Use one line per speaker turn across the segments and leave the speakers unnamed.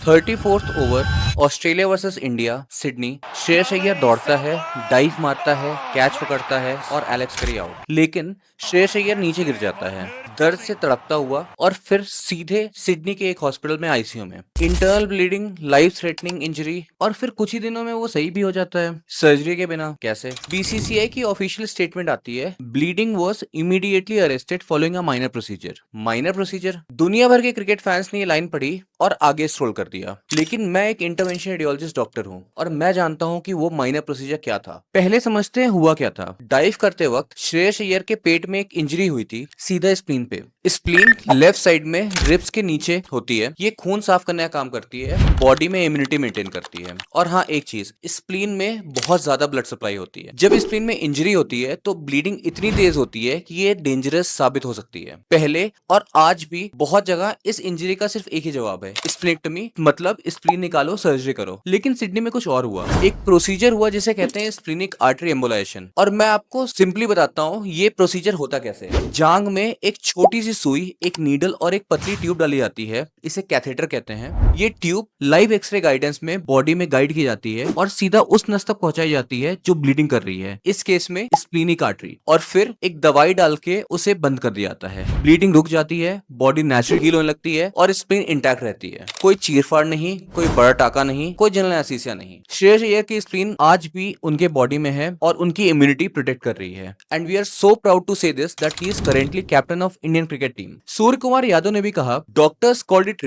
34th over, Australia versus India, Sydney. Shreyas Iyer दौड़ता है, dive मारता है, कैच पकड़ता है और एलेक्स कैरी आउट। लेकिन श्रेयस अय्यर नीचे गिर जाता है, दर्द से तड़पता हुआ, और फिर सीधे सिडनी के एक हॉस्पिटल में आईसीयू में। Internal bleeding, life threatening injury, और फिर कुछ ही दिनों में वो सही भी हो जाता है, सर्जरी के बिना। कैसे? बीसीसीआई की ऑफिशियल स्टेटमेंट आती है, bleeding was immediately arrested following a minor procedure. Minor procedure? दुनिया भर के क्रिकेट फैंस ने ये लाइन पढ़ी और आगे स्क्रॉल कर दिया। लेकिन मैं एक इंटरवेंशन रेडियोलॉजिस्ट डॉक्टर हूं और मैं जानता हूं कि वो माइनर प्रोसीजर क्या था। पहले समझते हैं हुआ क्या था। डाइव करते वक्त श्रेयस अय्यर के पेट में एक इंजरी हुई थी, सीधा स्प्लीन पे। स्प्लीन लेफ्ट साइड में रिब्स के नीचे होती है। ये खून साफ करने का काम करती है, बॉडी में इम्यूनिटी मेंटेन करती है। और हाँ, एक चीज, स्प्लीन में बहुत ज्यादा ब्लड सप्लाई होती है। जब स्प्लीन में इंजरी होती है तो ब्लीडिंग इतनी तेज होती है कि ये डेंजरस साबित हो सकती है। पहले और आज भी बहुत जगह इस इंजरी का सिर्फ एक ही जवाब है, स्प्लेक्टमी, मतलब स्प्लीन निकालो, सर्जरी करो। लेकिन सिडनी में कुछ और हुआ। एक प्रोसीजर हुआ जिसे कहते हैं स्प्लीनिक आर्टरी एम्बोलाइजेशन। और मैं आपको सिंपली बताता हूँ ये प्रोसीजर होता कैसे है। जांग में एक छोटी सी सुई, एक नीडल और एक पतली ट्यूब डाली जाती है, इसे कैथेटर कहते हैं। ये ट्यूब लाइव एक्सरे गाइडेंस में बॉडी में गाइड की जाती है और सीधा उस नस तक पहुंचाई जाती है जो ब्लीडिंग कर रही है, इस केस में स्प्लीनिक आर्टरी। और फिर एक दवाई डाल के उसे बंद कर दिया जाता है। ब्लीडिंग रुक जाती है, बॉडी नेचुरल हील होने लगती है और स्प्लीन इंटैक्ट रहती है। कोई चीरफाड़ नहीं, कोई बड़ा टाका नहीं, कोई जनरल एनेस्थीसिया नहीं। श्रेयस अय्यर की स्प्लीन आज भी उनके बॉडी में है और उनकी इम्यूनिटी प्रोटेक्ट कर रही है। And we are so proud to say this that he is currently captain of Indian cricket team. Surya Kumar Yadav ने भी कहा, doctors called it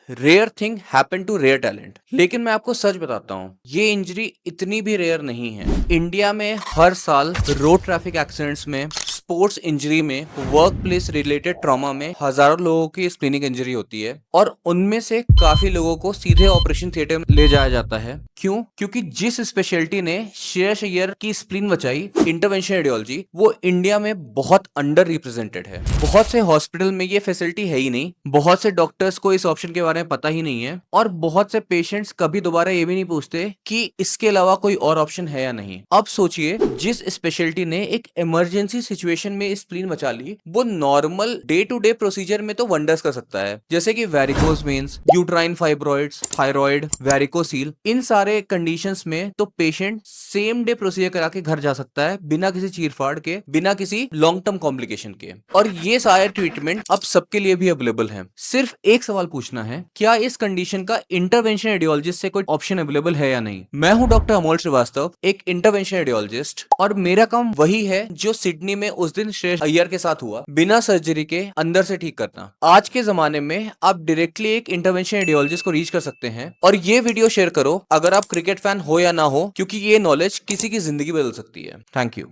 rare thing happen to rare talent. लेकिन मैं आपको सच बताता हूँ, ये इंजरी इतनी भी रेयर नहीं है। इंडिया में हर साल रोड ट्रैफिक एक्सीडेंट्स में, स्पोर्ट्स इंजरी में, वर्क प्लेस रिलेटेड ट्रॉमा में हजारों लोगों की स्प्लीनिक इंजरी होती है और उनमें से काफी लोगों को सीधे ऑपरेशन थिएटर में ले जाया जाता है। क्यों? क्योंकि जिस स्पेशलिटी ने श्रेयस अय्यर की स्प्लीन बचाई, इंटरवेंशन रेडियोलॉजी, वो इंडिया में बहुत अंडर रिप्रेजेंटेड है। बहुत से हॉस्पिटल में ये फैसिलिटी है ही नहीं, बहुत से डॉक्टर्स को इस ऑप्शन के बारे में पता ही नहीं है और बहुत से पेशेंट्स कभी दोबारा ये भी नहीं पूछते कि इसके अलावा कोई और ऑप्शन है या नहीं। अब सोचिए, जिस स्पेशलिटी ने एक इमरजेंसी सिचुएशन में स्प्लीन बचा ली, वो normal day to day procedure में तो वंडर्स कर सकता है, जैसे कि varicose veins, uterine fibroids, thyroid, varicocele. इन सारे कंडीशंस में तो पेशेंट सेम डे प्रोसीजर करा के घर जा सकता है, बिना किसी चीरफाड़ के, बिना किसी लॉन्ग टर्म कॉम्प्लिकेशन के। और ये सारे ट्रीटमेंट अब सबके लिए भी अवेलेबल है। सिर्फ एक सवाल पूछना है, क्या इस कंडीशन का इंटरवेंशन रेडियोलॉजिस्ट से कोई ऑप्शन अवेलेबल है या नहीं? मैं हूं डॉक्टर अमोल श्रीवास्तव, एक इंटरवेंशन रेडियोलॉजिस्ट, और मेरा काम वही है जो सिडनी में उस दिन श्रेयस अय्यर के साथ हुआ, बिना सर्जरी के अंदर से ठीक करना। आज के जमाने में आप डायरेक्टली एक इंटरवेंशन रेडियोलॉजिस्ट को रीच कर सकते हैं। और ये वीडियो शेयर करो अगर आप क्रिकेट फैन हो या ना हो, क्योंकि ये नॉलेज किसी की जिंदगी बदल सकती है। Thank you.